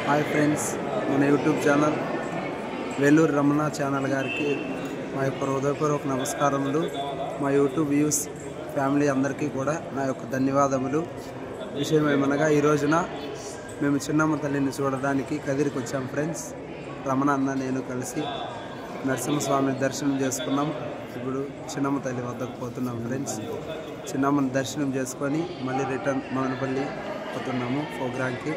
Hi friends, మన YouTube channel Vellore Ramana channel గారికి మా యొక్క హృదయపూర్వక నమస్కారములు. మా యూట్యూబ్ వ్యూస్ ఫ్యామిలీ అందరికీ కూడా నా యొక్క ధన్యవాదములు. విషయం ఏమనగా ఈ రోజున మేము చిన్నమ్మ తల్లిని చూడడానికి కదిరికి వచ్చాం ఫ్రెండ్స్. రమణ అన్న నేను కలిసి నరసింహస్వామిని దర్శనం చేసుకున్నాం. ఇప్పుడు చిన్నమ్మ తల్లి వద్దకు పోతున్నాం ఫ్రెండ్స్. చిన్నమ్మని దర్శనం చేసుకొని మళ్ళీ రిటర్న్ మదనపల్లి పోతున్నాము ప్రోగ్రామ్కి.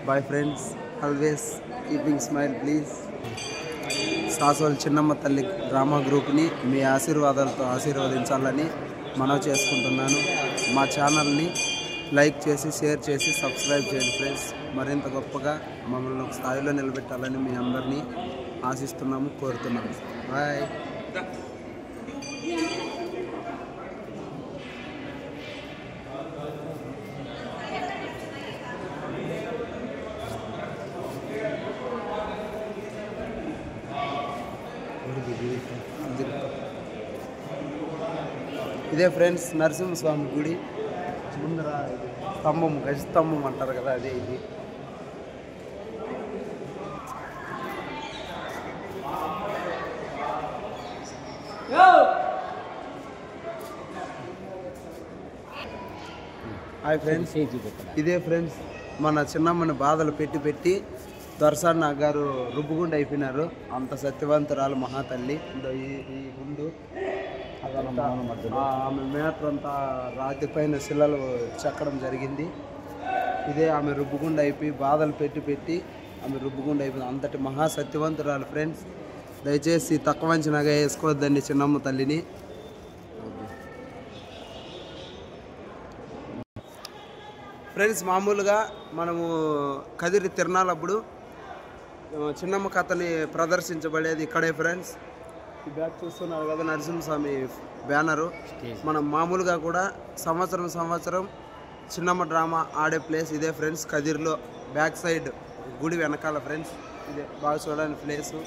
Bye friends, always keeping smile please. సాసోల్ చిన్నమ్మ తల్లి డ్రామా గ్రూప్ని మీ ఆశీర్వాదాలతో ఆశీర్వదించాలని మనవి చేసుకుంటున్నాను. మా ఛానల్ని లైక్ చేసి షేర్ చేసి సబ్స్క్రైబ్ చేయండి ఫ్రెండ్స్. మరింత గొప్పగా మమ్మల్ని ఒక స్థాయిలో నిలబెట్టాలని మీ అందరినీ ఆశిస్తున్నాము, కోరుతున్నాము. బాయ్. ఇదే ఫ్రెండ్స్ నరసింహస్వామి గుడి ముందర స్తంభం, గజ స్తంభం అంటారు కదా, అదే ఇది. హాయ్ ఫ్రెండ్స్, ఇదే ఫ్రెండ్స్ మన చిన్నమ్మని బాధలు పెట్టి పెట్టి దొరసాన్న గారు రుబ్బుగుండు అయిపోయినారు. అంత సత్యవంతురాలు మహాతల్లి. ఈ గుండు ఆమె మేటర్ అంతా రాతి పైన శిలలు చెక్కడం జరిగింది. ఇదే ఆమె రుబ్బుగుండు అయిపోయి బాధలు పెట్టి పెట్టి ఆమె రుబ్బుగుండు అయిపోయింది. అంతటి మహాసత్యవంతురాలు ఫ్రెండ్స్. దయచేసి తక్కువ అంచనాగా వేసుకోవద్దండి చిన్నమ్మ తల్లిని. ఫ్రెండ్స్, మామూలుగా మనము కదిరి తిరణాలప్పుడు చిన్నమ్మ కథని ప్రదర్శించబడేది ఇక్కడే ఫ్రెండ్స్. ఈ బ్యాక్ చూస్తున్నారు కదా, నరసింహస్వామి బ్యానరు. మనం మామూలుగా కూడా సంవత్సరం చిన్నమ్మ డ్రామా ఆడే ప్లేస్ ఇదే ఫ్రెండ్స్. కదిరిలో బ్యాక్ సైడ్ గుడి వెనకాల ఫ్రెండ్స్. ఇదే బాగా చూడడానికి ప్లేసు.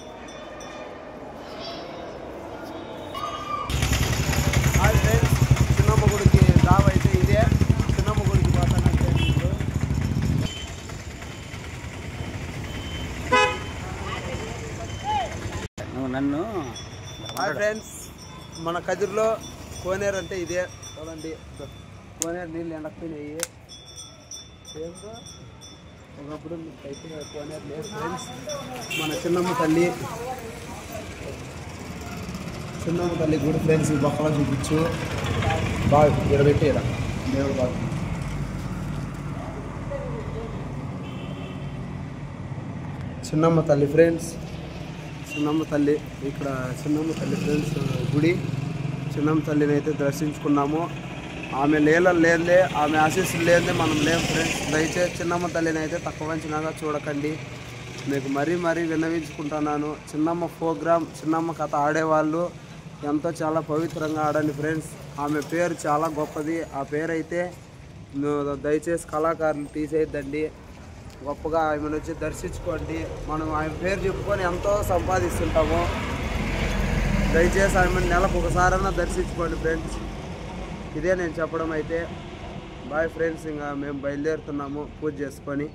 హాయ్ ఫ్రెండ్స్, చిన్నమ్మ గుడికి డాబా అయితే ఇదే. చిన్నమ్మ గుడికి పోతాను ఫ్రెండ్స్. ఇప్పుడు నన్ను హాయ్ ఫ్రెండ్స్, మన కదిరిలో కోనేరు అంటే ఇదే. చూడండి, కోనేరు నీళ్ళు ఎండకపోయినాయి. ఏంటో ఒకప్పుడు అయితే కోనేరు లేదు ఫ్రెండ్స్. మన చిన్నమ్మ తల్లి గుడి ఫ్రెండ్స్. ఈ బొక్కలో చూపించు బాగా ఇరబెట్టేరా దేవుడు బాగా. చిన్నమ్మ తల్లి ఫ్రెండ్స్, చిన్నమ్మ తల్లి ఇక్కడ. చిన్నమ్మ తల్లి ఫ్రెండ్స్ గుడి. చిన్నమ్మ తల్లిని అయితే దర్శించుకున్నాము. ఆమె లీలలు లేదే, ఆమె ఆశీస్సులు లేదే మనం లేము ఫ్రెండ్స్. దయచేసి చిన్నమ్మ తల్లిని అయితే తక్కువ అంచనాగా చూడకండి. మీకు మరీ విన్నవించుకుంటున్నాను. చిన్నమ్మ ప్రోగ్రామ్, చిన్నమ్మ కథ ఆడేవాళ్ళు ఎంతో చాలా పవిత్రంగా ఆడండి ఫ్రెండ్స్. ఆమె పేరు చాలా గొప్పది. ఆ పేరు అయితే దయచేసి కళాకారులు తీసేయద్దండి. గొప్పగా ఆమెను వచ్చి దర్శించుకోండి. మనం ఆమె పేరు చెప్పుకొని ఎంతో సంపాదిస్తుంటాము. దయచేసి ఆమెను నెలకు ఒకసారైనా దర్శించుకోండి ఫ్రెండ్స్. ఇదే నేను చెప్పడం అయితే. బాయ్ ఫ్రెండ్స్, ఇంకా మేము బయలుదేరుతున్నాము పూజ చేసుకొని.